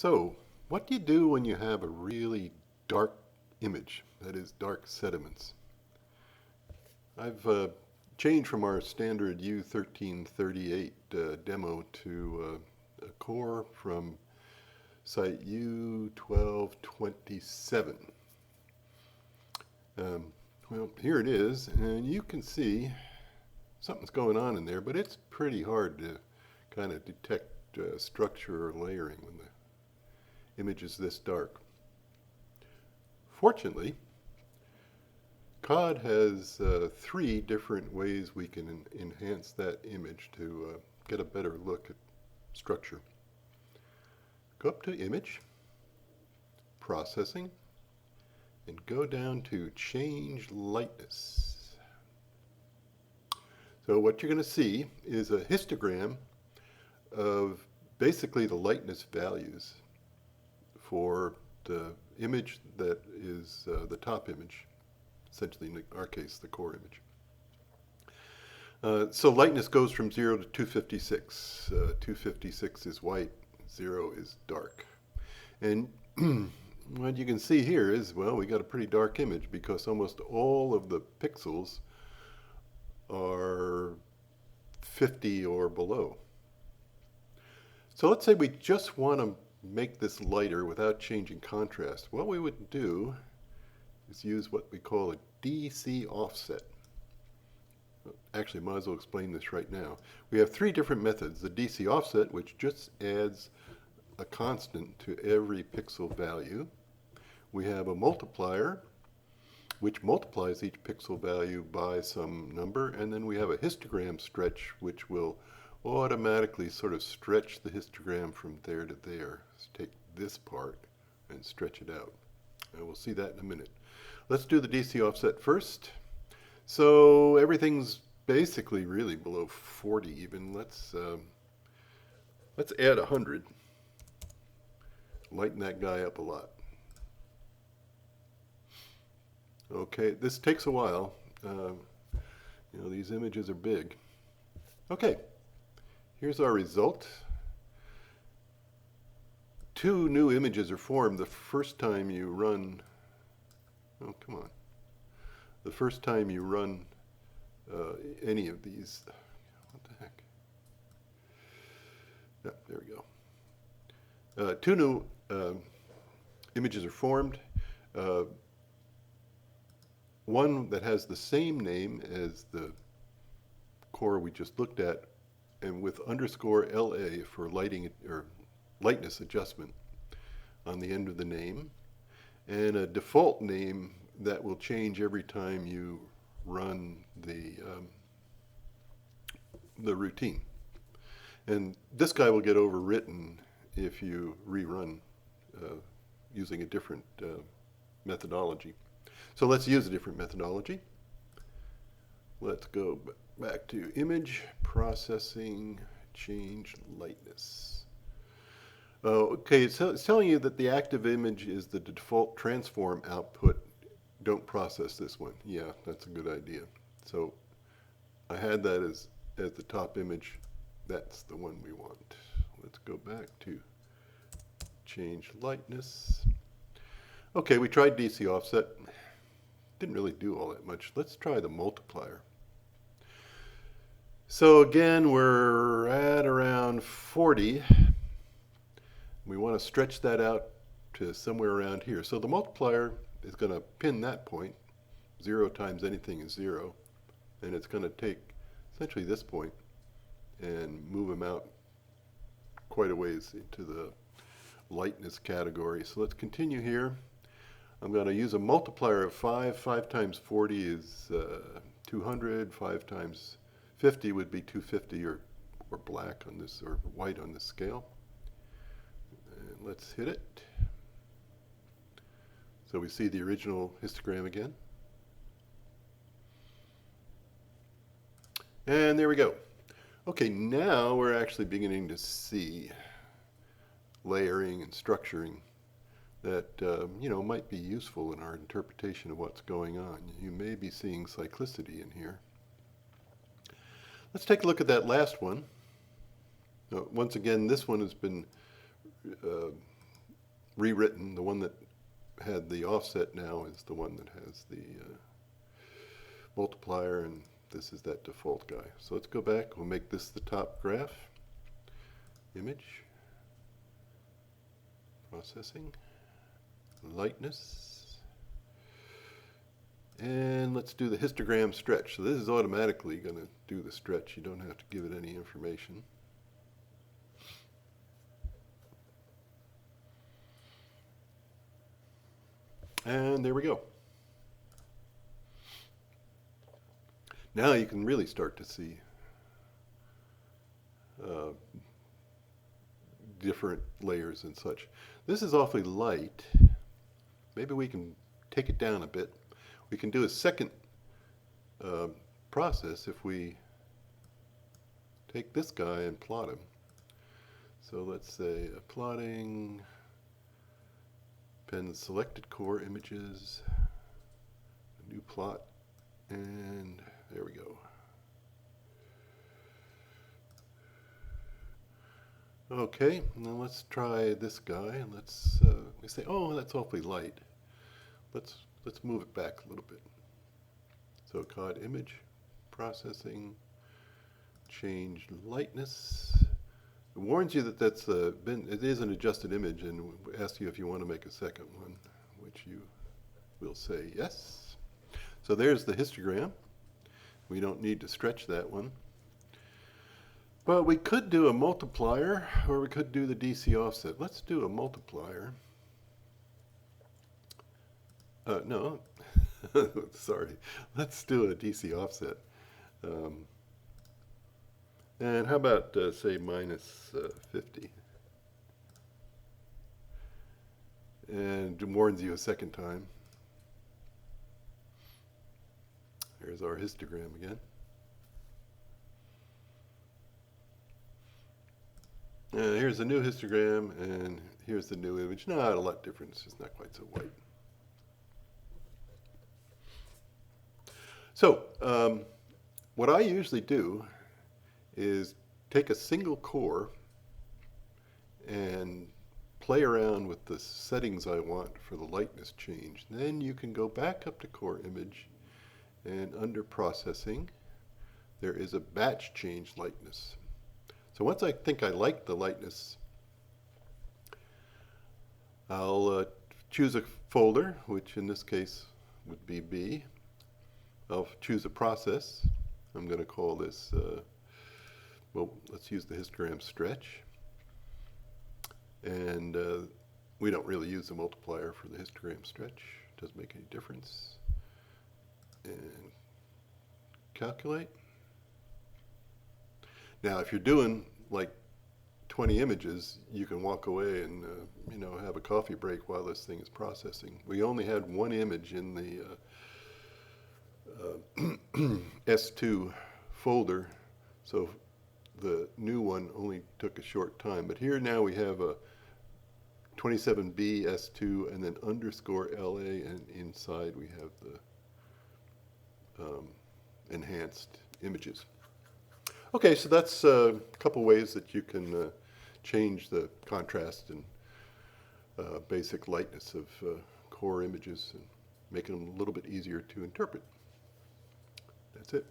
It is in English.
So, what do you do when you have a really dark image, that is, dark sediments? I've changed from our standard U1338 demo to a core from site U1227. Well, here it is, and you can see something's going on in there, but it's pretty hard to kind of detect structure or layering when the image is this dark. Fortunately, COD has three different ways we can enhance that image to get a better look at structure. Go up to Image, Processing, and go down to Change Lightness. So what you're going to see is a histogram of basically the lightness values for the image that is the top image, essentially in our case the core image. So lightness goes from 0 to 256. 256 is white, 0 is dark. And what you can see here is, well, we got a pretty dark image because almost all of the pixels are 50 or below. So let's say we just want to make this lighter without changing contrast. What we would do is use what we call a DC offset. Actually, might as well explain this right now. We have three different methods. The DC offset, which just adds a constant to every pixel value. We have a multiplier, which multiplies each pixel value by some number. And then we have a histogram stretch, which will automatically sort of stretch the histogram from there to there. Let's take this part and stretch it out. And we'll see that in a minute. Let's do the DC offset first. So everything's basically really below 40 even. Let's add 100. Lighten that guy up a lot. Okay, this takes a while. These images are big. Okay, here's our result. Two new images are formed the first time you run. Oh, come on. The first time you run any of these. What the heck? Yep, there we go. Two new images are formed. One that has the same name as the core we just looked at, and with underscore LA for lighting or lightness adjustment on the end of the name, and a default name that will change every time you run the routine. And this guy will get overwritten if you rerun using a different methodology. So let's use a different methodology. Let's go back to Image, Processing, Change Lightness. Okay, so it's telling you that the active image is the default transform output. Don't process this one. Yeah, that's a good idea. So I had that as the top image. That's the one we want. Let's go back to Change Lightness. Okay, we tried DC offset. Didn't really do all that much. Let's try the multiplier. So again, we're at around 40. We want to stretch that out to somewhere around here. So the multiplier is going to pin that point. 0 times anything is 0. And it's going to take essentially this point and move them out quite a ways into the lightness category. So let's continue here. I'm going to use a multiplier of 5. 5 times 40 is 200. 5 times 50 would be 250 or black on this, or white on this scale. And let's hit it. So we see the original histogram again. And there we go. Okay, now we're actually beginning to see layering and structuring that might be useful in our interpretation of what's going on. You may be seeing cyclicity in here. Let's take a look at that last one. Once again, this one has been rewritten. The one that had the offset now is the one that has the multiplier, and this is that default guy. So let's go back. We'll make this the top graph. Image. Processing. Lightness. And let's do the histogram stretch. So this is automatically going to do the stretch. You don't have to give it any information. And there we go. Now you can really start to see different layers and such. This is awfully light. Maybe we can take it down a bit. We can do a second process if we take this guy and plot him. So let's say plotting, append selected core images, a new plot, and there we go. Okay, now let's try this guy, and let's we say, oh, that's awfully light. Let's move it back a little bit. So COD image processing, change lightness. It warns you that that's it is an adjusted image, and asks you if you want to make a second one, which you will say yes. So there's the histogram. We don't need to stretch that one. But we could do a multiplier, or we could do the DC offset. Let's do a multiplier. No, sorry. Let's do a DC offset. And how about, say, minus 50? And it warns you a second time. There's our histogram again. And here's the new histogram, and here's the new image. Not a lot different, it's just not quite so white. So, what I usually do is take a single core and play around with the settings I want for the lightness change. Then you can go back up to core image, and under processing, there is a batch change lightness. So once I think I like the lightness, I'll choose a folder, which in this case would be B. I'll choose a process. I'm going to call this, well, let's use the histogram stretch. And we don't really use the multiplier for the histogram stretch. Doesn't make any difference. And calculate. Now, if you're doing like 20 images, you can walk away and you know, have a coffee break while this thing is processing. We only had one image in the S2 folder, so the new one only took a short time. But here now we have a 27B S2 and then underscore LA, and inside we have the enhanced images. Okay, so that's a couple ways that you can change the contrast and basic lightness of core images and make them a little bit easier to interpret. That's it.